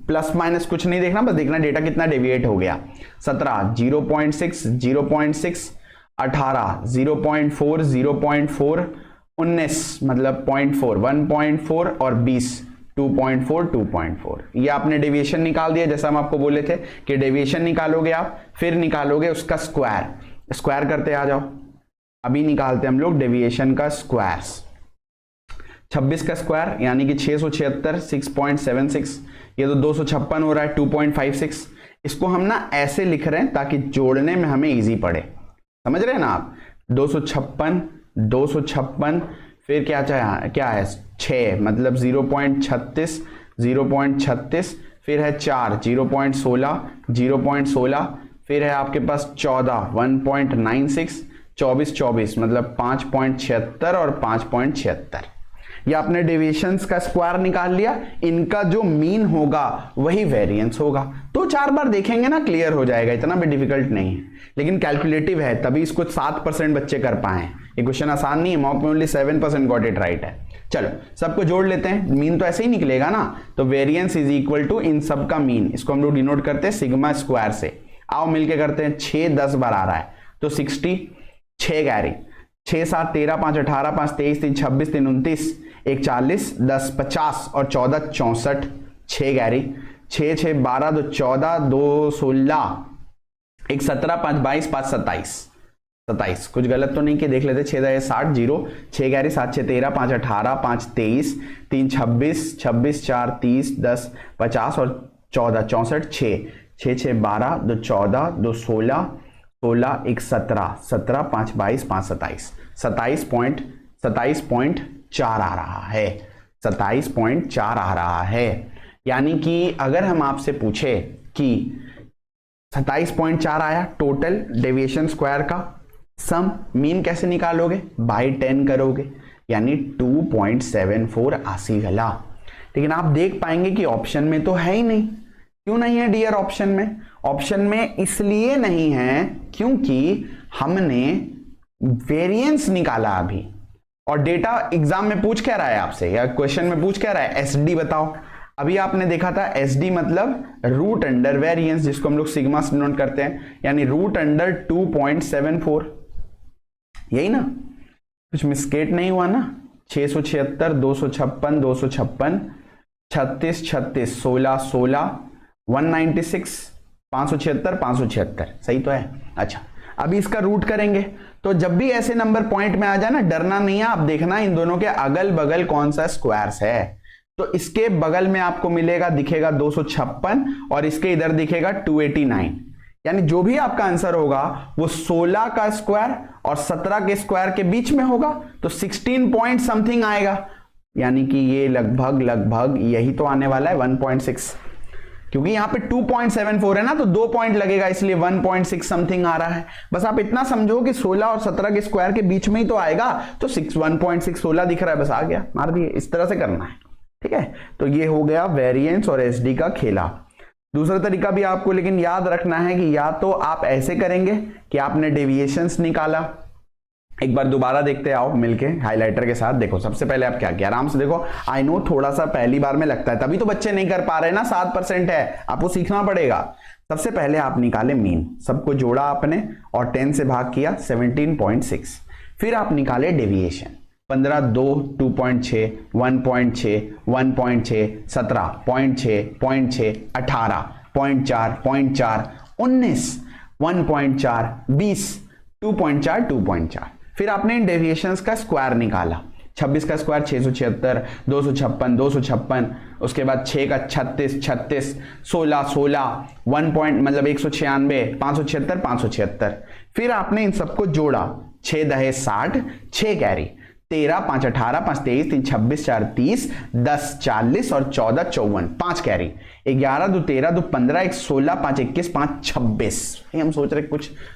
प्लस माइनस कुछ नहीं देखना, बस देखना डेटा कितना डेविएट हो गया। 17 0.6 0.6, 18 0.4 0.4, 19 मतलब 0.4 1.4 और 20 2.4 2.4। ये आपने डेविएशन निकाल दिया, जैसा हम आपको बोले थे कि डेविएशन निकालोगे आप, फिर निकालोगे उसका स्क्वायर। स्क्वायर करते आ जाओ। अभी निकालते हम लोग डेविएशन का स्क्वायर्स। 26 का स्क्वायर यानी कि 676 6.76, ये तो 256 हो रहा है 2.56। इसको हम ना ऐसे लिख रहे हैं ताकि जोड़ने में हमें इजी पड़े, समझ रहे हैं ना आप। 256 फिर क्या है 6 मतलब 0.36 0.36, फिर है 4 0.16 फिर है आपके पास 14 1.96, 24 मतलब 5.76 और 5.76। ये आपने डेविएशंस का स्क्वायर निकाल लिया, इनका जो मीन होगा वही वेरिएंस होगा। तो 4 बार देखेंगे ना क्लियर हो जाएगा, इतना भी डिफिकल्ट नहीं है, लेकिन कैलकुलेटिव है तभी इसको 7% बच्चे कर पाए। ये क्वेश्चन आसान नहीं है, मॉक में ओनली 7% गॉट इट राइट है। चलो सबको जोड़ लेते हैं, मीन तो ऐसे ही निकलेगा ना, तो वेरिएंस इज इक्वल टू इन सब का मीन, इसको हम लोग डिनोट करते हैं सिग्मा स्क्वायर से। आओ मिलके करते हैं, 6 10 बार आ रहा है तो 60, 6 कैरी, 6 7 13 5 18 5 23 3 26 3 29 1 40 10 50 और 14 64, 6 कैरी, 6 6 12 2 14 2 16 1 17 5 22 5 27, कुछ गलत तो नहीं कि देख लेते। 6 10 60 0, 6 कैरी 7 6 13 5 18 5 23 3 26 26 4 30 10 50 और 14 64, 6 6 12 2 14 2 16 16 1 17 17 5 22 5 27, 27.4 आ रहा है, 27.4 आ रहा है। यानी कि अगर हम आपसे पूछे कि 27.4 आया टोटल डेविएशन स्क्वायर का सम, मीन कैसे निकालोगे, बाई 10 करोगे, यानी 2.74 आसी गला। लेकिन आप देख पाएंगे कि ऑप्शन में तो है ही नहीं। क्यों नहीं है डियर ऑप्शन में? ऑप्शन में इसलिए नहीं है क्योंकि हमने वेरिएंस निकाला अभी, और डेटा एग्जाम में पूछ क्या रहा है आपसे, या क्वेश्चन में पूछ क्या रहा है, एसडी बताओ। अभी आपने देखा था एसडी मतलब रूट अंडर वेरिएंस, जिसको हम लोग सिग्मा से नोट करते हैं, यानी रूट अंडर 2.74, यही ना, कुछ मिस्टेक नहीं हुआ ना। 676 256 256 36 36 16 16 196 576 576, सही तो है। अच्छा अभी इसका रूट करेंगे, तो जब भी ऐसे नंबर पॉइंट में आ जाए ना, डरना नहीं है, आप देखना इन दोनों के अगल बगल कौन सा स्क्वायर्स है। तो इसके बगल में आपको मिलेगा, दिखेगा 256 और इसके इधर दिखेगा 289, यानी जो भी आपका आंसर होगा वो 16 का स्क्वायर और 17 के स्क्वायर के बीच में होगा, तो 16 पॉइंट समथिंग आएगा, यानी कि ये लगभग यही तो आने वाला है 1.6, क्योंकि यहां पे 2.74 है ना, तो 2 पॉइंट लगेगा, इसलिए 1.6 समथिंग आ रहा है। बस आप इतना समझो कि 16 और 17 के स्क्वायर के बीच में ही तो आएगा, तो 1.6 16 दिख रहा है, बस आ गया, मार दिए। इस तरह से करना है, ठीक है। तो ये हो गया वेरिएंस और एसडी का खेला। दूसरा तरीका भी आपको लेकिन याद रखना है कि या तो आप ऐसे करेंगे कि आपने डेविएशंस निकाला, एक बार दोबारा देखते आओ मिलके हाइलाइटर के साथ। देखो सबसे पहले आप क्या किया, आराम से देखो। आई नो थोड़ा सा पहली बार में लगता है, तभी तो बच्चे नहीं कर पा रहे ना, 7% है, आपको सीखना पड़ेगा। सबसे पहले आप निकाले मीन, सबको जोड़ा आपने और 10 से भाग किया 17.6। फिर आप निकाले डेविएशन, 15 2 2.6 1.6 1.6 17 0.6 0.6 18 0.4 0.4 19 1.4 20 2.4 2.4। फिर आपने इन डेविएशंस का स्क्वायर निकाला, 26 का स्क्वायर 676 256 256, उसके बाद 6 का 36 36 16 16 1 पॉइंट मतलब 196 576 576। फिर आपने इन सबको जोड़ा, 6 दहे 60 6 कैरी, 13 5 18 5 23 3 26 4 30 10 40 और 14 54 5 कैरी, 11 2 13 2 15 1 16 5 21 5 26। हम सोच रहे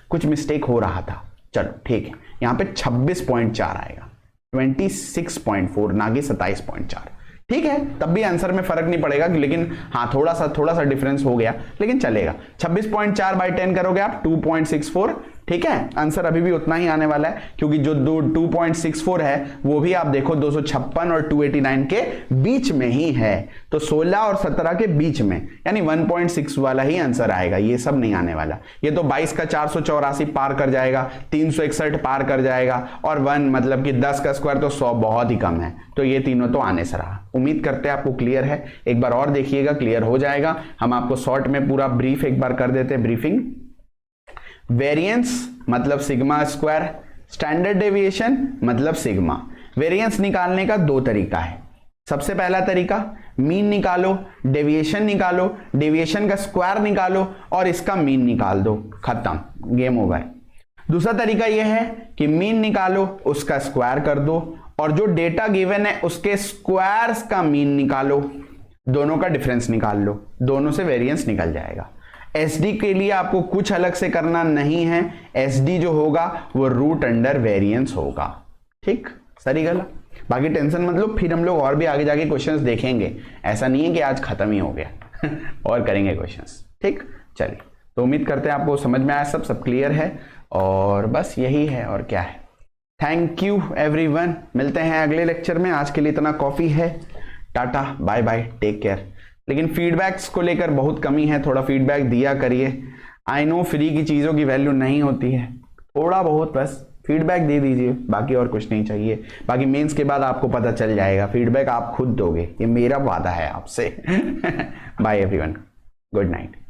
कुछ मिस्टेक हो रहा था, चलो ठीक है, यहां पे 26.4 आएगा, 26.4 ना कि 27.4। ठीक है, तब भी आंसर में फर्क नहीं पड़ेगा, लेकिन हाँ थोड़ा सा डिफरेंस हो गया, लेकिन चलेगा। 26.4 बाई 10 करोगे आप 2.64, ठीक है, आंसर अभी भी उतना ही आने वाला है, क्योंकि जो 2.64 है वो भी आप देखो 256 और 289 के बीच में ही है, तो 16 और 17 के बीच में, यानी 1.6 वाला ही आंसर आएगा, ये सब नहीं आने वाला। ये तो 22 का 484 पार कर जाएगा, 361 पार कर जाएगा, और 1 मतलब कि 10 का स्क्वायर तो 100 बहुत ही कम है, तो ये तीनों तो आने से रहा। उम्मीद करते हैं आपको क्लियर है, एक बार और देखिएगा, क्लियर हो जाएगा। हम आपको शॉर्ट में पूरा ब्रीफ एक बार कर देते हैं, ब्रीफिंग। वेरिएंस मतलब सिग्मा स्क्वायर, स्टैंडर्ड डेविएशन मतलब सिग्मा। वेरिएंस निकालने का दो तरीका है। सबसे पहला तरीका, मीन निकालो, डेविएशन निकालो, डेविएशन का स्क्वायर निकालो और इसका मीन निकाल दो, खत्म, गेम ओवर। दूसरा तरीका यह है कि मीन निकालो, उसका स्क्वायर कर दो और जो डेटा गिवन है उसके स्क्वायर्स का मीन निकालो, दोनों का डिफरेंस निकाल लो, दोनों से वेरिएंस निकल जाएगा। एसडी के लिए आपको कुछ अलग से करना नहीं है, एसडी जो होगा वो रूट अंडर वेरिएंस होगा। ठीक, सही गलत, बाकी टेंशन मत लो, फिर हम लोग और भी आगे जाके क्वेश्चंस देखेंगे, ऐसा नहीं है कि आज खत्म ही हो गया और करेंगे क्वेश्चंस। ठीक, चलिए, तो उम्मीद करते हैं आपको समझ में आया, सब क्लियर है और बस यही है और क्या है। थैंक यू एवरीवन, मिलते हैं अगले लेक्चर में। आज के लिए इतना कॉफी है, tata bye bye, take care. लेकिन फीडबैक्स को लेकर बहुत कमी है, थोड़ा फीडबैक दिया करिए। आई नो फ्री की चीज़ों की वैल्यू नहीं होती है, थोड़ा बहुत बस फीडबैक दे दीजिए, बाकी और कुछ नहीं चाहिए। बाकी मेंस के बाद आपको पता चल जाएगा, फीडबैक आप खुद दोगे, ये मेरा वादा है आपसे। Bye everyone, good night.